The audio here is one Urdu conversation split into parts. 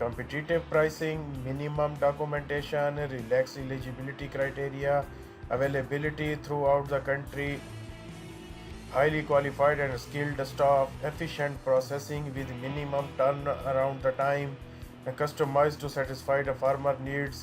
competitive pricing, minimum documentation, relaxed eligibility criteria, availability throughout the country, highly qualified and skilled staff, efficient processing with minimum turnaround the time, customized to satisfy the farmer needs.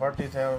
40,000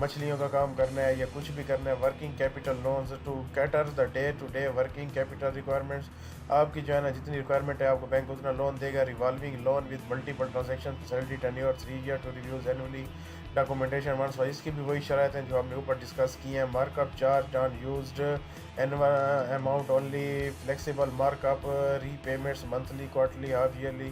مچھلیوں کا کام کرنا ہے یا کچھ بھی کرنا ہے. Working capital loans to cater the day to day working capital requirements. آپ کی جو ہے نا جتنی ریکوائرمنٹ ہے آپ کو بینک اتنا لون دے گا. Revolving loan with multiple transaction facility tenure 3 year to reviews annually. Documentation once. اس کی بھی وہی شرائط ہیں جو ہم نے اوپر ڈسکس کی ہیں. Mark up charge on used amount only. Flexible mark up. Repayments monthly quarterly half yearly.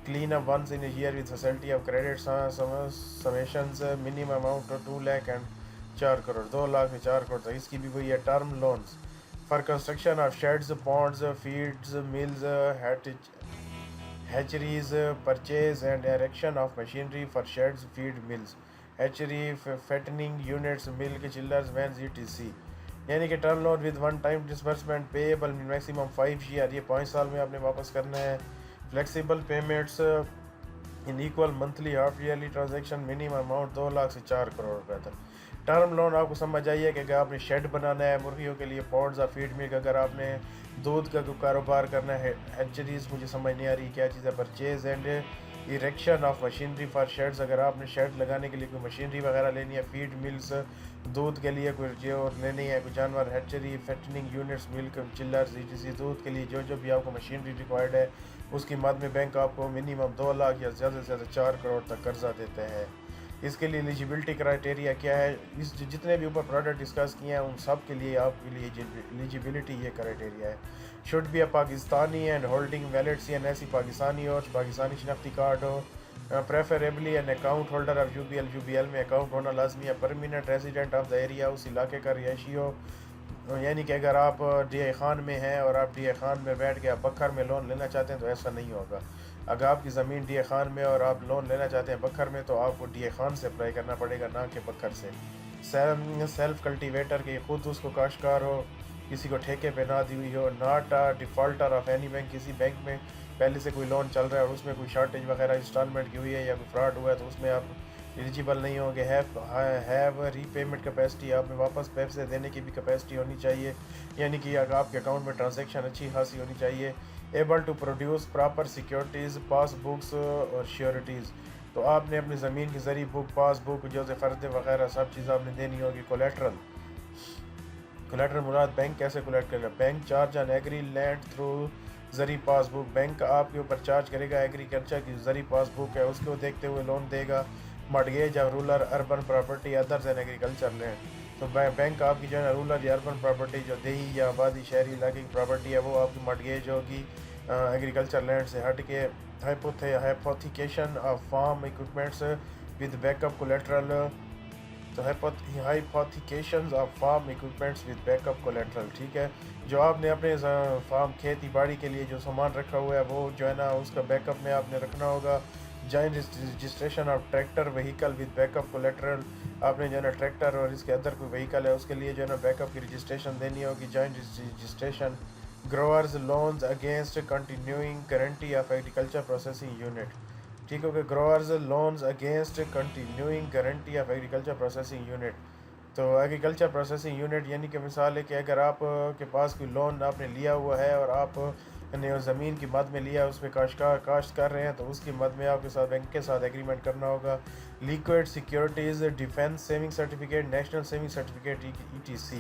Clean up once in a year with facility of credit submissions. Minimum amount 2 lakh and 4 crore 2 lakh میں 4 کروڑ تک. اس کی بھی وہی ہے. Term loans for construction of sheds ponds feeds mills hatcheries. Purchase and erection of machinery for sheds feed mills hatchery فیٹننگ units milk chillers vans ETC. یعنی کہ term loan with one time disbursement payable maximum 5 year. یہ 5 سال میں آپ نے واپس کرنا ہے. Flexible payments in equal monthly half yearly transaction. Minimum amount 2 lakh سے 4 کروڑ روپے تک. ٹرم لون آپ کو سمجھ آئیے کہ اگر آپ نے شیڈ بنانا ہے مرغیوں کے لیے پونڈز اور فیڈ ملک. اگر آپ نے دودھ کا کاروبار کرنا ہے. ہیچریز مجھے سمجھ نہیں آ رہی کیا چیز ہے. Purchase and erection of machinery for sheds. اگر آپ نے شیڈ لگانے کے لیے کوئی مشینری وغیرہ لینی ہے. فیڈ ملز دودھ کے لیے کوئی جو لینی ہے کوئی جانور. Hatchery فیٹننگ units milk چلرز ETC. دودھ کے لیے جو بھی آپ کو مشینری ریکوائرڈ ہے اس کی مد میں بینک آپ کو منیمم 2 لاکھ یا زیادہ سے زیادہ 4 کروڑ تک قرضہ دیتے ہیں. اس کے لیے ایلیجیبلٹی کرائٹیریا کیا ہے. اس جتنے بھی اوپر پروڈکٹ ڈسکس کیے ہیں ان سب کے لیے آپ کے لیے ایلیجیبلٹی یہ کرائٹیریا ہے. Should be a Pakistani and holding valid CNSE Pakistani اور پاکستانی شناختی کارڈ ہو. Preferably an account holder of UBL میں اکاؤنٹ ہونا لازمی ہے. Permanent resident of the area اس علاقے کا رہائشی ہو. یعنی کہ اگر آپ DI خان میں ہیں اور آپ DI خان میں بیٹھ کے آپ بکھر میں لون لینا چاہتے ہیں تو ایسا نہیں ہوگا. اگر آپ کی زمین DI خان میں اور آپ لون لینا چاہتے ہیں بکھر میں تو آپ کو DI خان سے اپلائی کرنا پڑے گا نہ کہ بکھر سے. سیلف کلٹیویٹر کے خود اس کو کاشتکار ہو کسی کو ٹھیکے پہ نہ دی ہوئی ہو. Not defaulter of any bank. کسی بینک میں پہلے سے کوئی لون چل رہا ہے اور اس میں کوئی شارٹیج وغیرہ انسٹالمنٹ کی ہوئی ہے یا کوئی فراڈ ہوا ہے تو اس میں آپ ایلیجیبل نہیں ہوں گے. Have repayment capacity. آپ میں واپس پیسے دینے کی بھی کیپیسٹی ہونی چاہیے. یعنی کہ اگر آپ کے اکاؤنٹ میں ٹرانزیکشن اچھی خاصی ہونی چاہیے. Able to produce proper securities passbooks اور شیورٹیز. تو آپ نے اپنی زمین کی زرعی بک پاس بک جوز فرد وغیرہ سب چیز آپ نے دینی ہوگی. کولیٹرل مراد بینک کیسے کولیکٹ کرے گا. Bank charge on agri land through زرعی پاس بک. بینک آپ کے اوپر چارج کرے گا ایگریکلچر کی زرعی پاس بک ہے اس کو دیکھتے ہوئے لون دے گا. Mortgage of rural urban property others and agriculture land. تو بینک آپ کی جو ہے نا رولر یا اربن پراپرٹی جو دیہی یا آبادی شہری علاقے کی پراپرٹی ہے وہ آپ کی مارگیج ہوگی ایگریکلچر لینڈ سے ہٹ کے. Hypothecation of farm equipments with back up collateral. تو hypothecations of farm equipments with back up collateral. ٹھیک ہے. جو آپ نے اپنے فارم کھیتی باڑی کے لیے جو سامان رکھا ہوا ہے وہ جو ہے نا اس کا بیک اپ میں آپ نے رکھنا ہوگا. Joint registration of tractor vehicle with back up collateral. آپ نے جو ہے نا ٹریکٹر اور اس کے اندر کوئی وہیکل ہے اس کے لیے جو ہے نا بیک اپ کی رجسٹریشن دینی ہوگی. Joint registration. Growers loans against continuing guarantee of agriculture processing unit. ٹھیک ہے کہ growers loans against continuing guarantee of agriculture processing unit. تو ایگریکلچر پروسیسنگ یونٹ یعنی کہ مثال ہے کہ اگر آپ کے پاس کوئی لون آپ نے لیا ہوا ہے اور آپ نے زمین کی مد میں لیا اس پہ کاشت کر رہے ہیں تو اس کی مد میں آپ کے ساتھ بینک کے ساتھ ایگریمنٹ کرنا ہوگا. Liquid securities defence saving certificate national saving certificate ETC.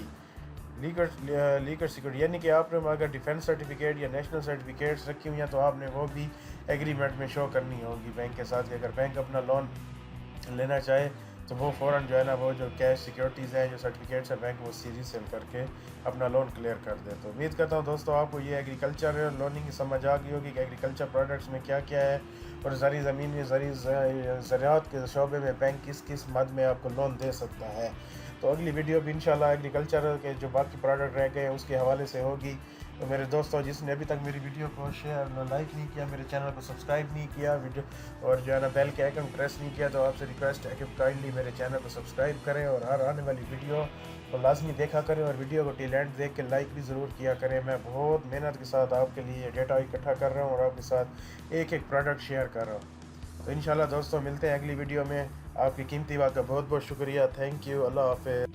Liquid security یعنی کہ آپ نے اگر ڈیفینس سرٹیفکیٹ یا نیشنل سرٹیفکیٹس رکھی ہوئی ہیں تو آپ نے وہ بھی ایگریمنٹ میں شو کرنی ہوگی بینک کے ساتھ کہ اگر بینک اپنا لون لینا چاہے تو وہ فوراً جو ہے نا وہ جو کیش سیکیورٹیز ہیں جو سرٹیفکیٹس ہیں بینک وہ سیریز سیل کر کے اپنا لون کلیئر کر دے. تو امید کرتا ہوں دوستوں آپ کو یہ ایگریکلچر لوننگ سمجھ آ گئی ہوگی کہ ایگریکلچر پروڈکٹس میں کیا کیا ہے اور زرعی زمین میں زراعت کے شعبے میں بینک کس مد میں آپ کو لون دے سکتا ہے. تو اگلی ویڈیو بھی انشاءاللہ ایگریکلچر کے جو باقی پروڈکٹ رہ گئے ہیں اس کے حوالے سے ہوگی. تو میرے دوستوں جس نے ابھی تک میری ویڈیو کو شیئر لائک نہیں کیا میرے چینل کو سبسکرائب نہیں کیا ویڈیو اور جو ہے نا بیل کے آئیکن پریس نہیں کیا تو آپ سے ریکویسٹ ہے کہ کائنڈلی میرے چینل کو سبسکرائب کریں اور ہر آنے والی ویڈیو کو لازمی دیکھا کریں اور ویڈیو کو ٹیل اینڈ دیکھ کے لائک بھی ضرور کیا کریں. میں بہت محنت کے ساتھ آپ کے لیے ڈیٹا اکٹھا کر رہا ہوں اور آپ کے ساتھ ایک پروڈکٹ شیئر کر رہا ہوں. تو انشاءاللہ دوستوں ملتے ہیں اگلی ویڈیو میں. آپ کی قیمتی وقت کا بہت بہت شکریہ. Thank you. اللہ حافظ.